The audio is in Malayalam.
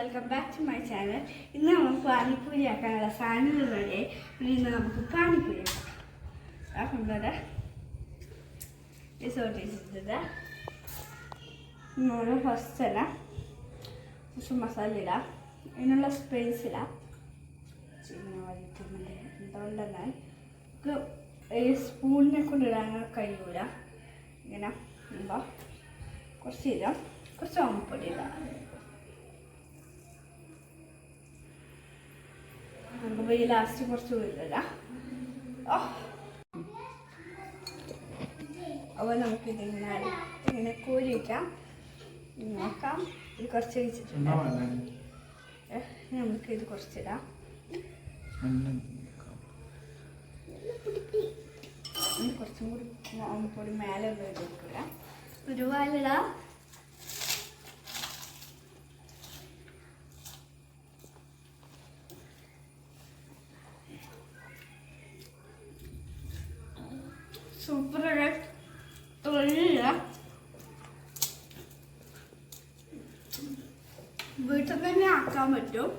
Welcome back to my channel. ഇന്ന് നമുക്ക് പാനിപ്പൂരി ആക്കാനുള്ള സാധനങ്ങൾ റെഡി. ഇന്ന് നമുക്ക് പാനിപ്പൂരി ആക്കാം. നമ്മൾ ഫസ്റ്റ് തന്നെ കുറച്ച് മസാല ഇടാം. ഇതിനുള്ള സ്പേസ് ഇടാം. എന്തുകൊണ്ട് തന്നെ നമുക്ക് ഈ സ്പൂണിനെ കൊണ്ട് ഇടാൻ കഴിയൂല. ഇങ്ങനെ കുറച്ച് ഇടാം. കുറച്ച് ഓമപ്പൊടി ഇടാം. നമുക്ക് ഈ ലാസ്റ്റ് കുറച്ച് ഇടാം. അപ്പോൾ നമുക്കിതിങ്ങനെ കോരി വയ്ക്കാം. നോക്കാം. ഇത് കുറച്ച് വെച്ചിട്ടുണ്ട്. നമുക്കിത് കുറച്ചിടാം. കുറച്ചും കൂടി ഓമപ്പൊടി മേലെ എടുക്കുക. ഒരുപാടിടാം. സൂപ്പറായിട്ട് വീട്ടിൽ തന്നെ ആക്കാൻ പറ്റും.